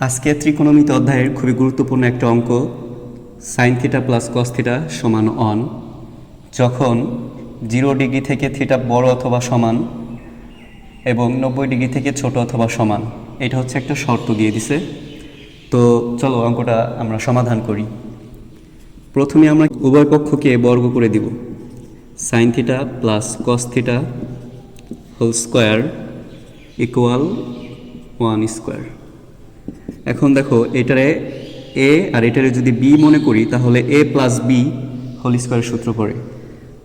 আজকে ত্রিকোণমিতি অধ্যায়ের খুবই গুরুত্বপূর্ণ একটা অঙ্ক sign theta plus cos theta সমান অন যখন 0 ডিগ্রি থেকে থিটা বড় অথবা সমান এবং 90 ডিগ্রি থেকে ছোট অথবা সমান। এটা হচ্ছে একটা শর্ত দিয়ে দিছে। তো চলো অঙ্কটা আমরা সমাধান করি। প্রথমে আমরা উভয় পক্ষকে বর্গ করে দিব। Sine theta plus cos theta whole square equal 1 square. এখন দেখো এটারে এ আর এটারে যদি বি মনে করি তাহলে এ প্লাস বি হোল স্কোয়ারের সূত্র পড়ে।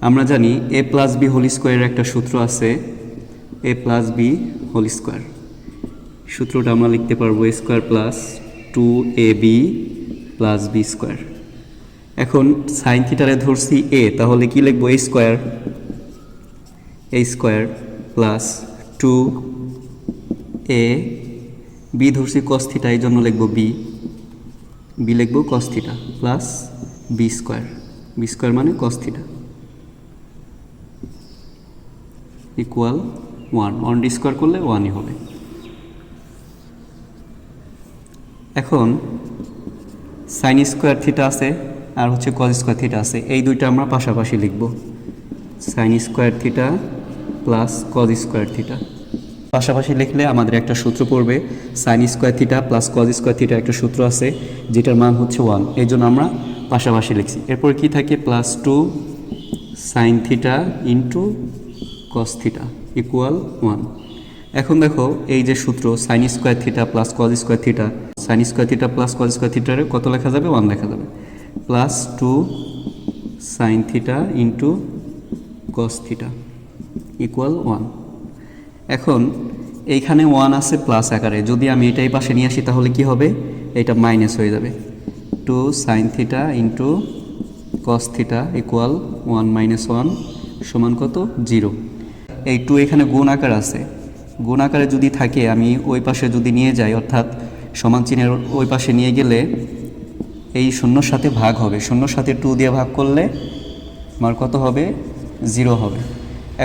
আমরা জানি এ প্লাস বি হোল স্কোয়ারের একটা সূত্র আছে, A plus B whole square. সূত্রটা আমরা লিখতে পারবো A square plus 2ab plus B square. এখন সাইন থিটারে ধরছি এ, তাহলে কি লিখবো এ স্কোয়ার প্লাস 2a, বি ধরছি কস থিটা এই জন্য লিখবো বি লিখবো cos theta plus B square মানে cos theta equal 1 D square করলে 1ই হবে। এখন সাইন স্কোয়ার থিটা আছে আর হচ্ছে কস স্কোয়ার থিটা আছে, এই দুইটা আমরা পাশাপাশি লিখব। Sign square theta plus cos square theta পাশাপাশি লিখলে আমাদের একটা সূত্র পড়বে, sign square theta plus cos square theta একটা সূত্র আছে যেটার মান হচ্ছে 1, এই জন্য আমরা পাশাপাশি লিখছি। এরপর কি থাকে plus 2 sine theta into cos theta equal 1। এখন দেখো এই যে সূত্র sine square theta plus cos square theta, sine square theta plus cos square থিটারে কত লেখা যাবে 1 লেখা যাবে, plus 2 sine theta into cos theta equal 1। এখন এইখানে 1 আছে প্লাস আকারে, যদি আমি এটাই পাশে নিয়ে আসি তাহলে কি হবে, এটা মাইনাস হয়ে যাবে। 2 sine theta into cos theta equal 1 minus 1 সমান কত 0। এই 2 এখানে গুণ আকার আছে, গুণ আকারে যদি থাকে আমি ওই পাশে যদি নিয়ে যাই, অর্থাৎ সমান চিহ্নের ওই পাশে নিয়ে গেলে এই শূন্যর সাথে ভাগ হবে, শূন্যর সাথে 2 দিয়ে ভাগ করলে আমার কত হবে 0 হবে।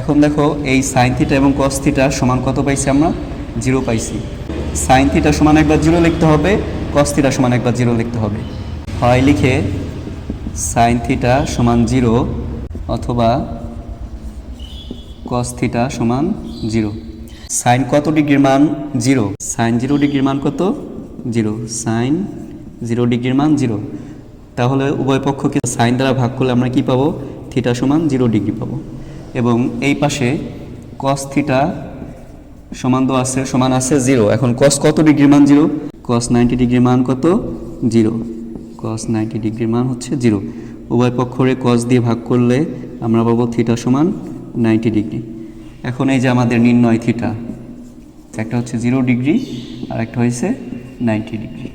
এখন দেখো এই সাইন থিটা এবং কস থিটা সমান কত পাইছি আমরা 0 পাইছি। সাইন থিটা সমান একবার 0 লিখতে হবে, কস থিটা সমান একবার 0 লিখতে হবে। হয় লিখে সাইন থিটা সমান 0 অথবা কস থিটা সমান 0। সাইন কত ডিগ্রির মান 0, সাইন 0 ডিগ্রির মান কত 0, সাইন 0 ডিগ্রির মান 0। তাহলে উভয় পক্ষকে সাইন দ্বারা ভাগ করলে আমরা কি পাবো, থিটা সমান 0 ডিগ্রি পাবো। এবং এই পাশে কস থিটা সমান আছে 0। এখন কস কত ডিগ্রির মান 0, কস 90 ডিগ্রির মান কত 0, কস 90 ডিগ্রির মান হচ্ছে 0। উভয় পক্ষরে কস দিয়ে ভাগ করলে আমরা পাবো থিটা সমান 90 ডিগ্রি। এখন এই যে আমাদের নির্ণয় থিটা, একটা হচ্ছে 0 ডিগ্রি আর একটা হয়েছে 90 ডিগ্রি।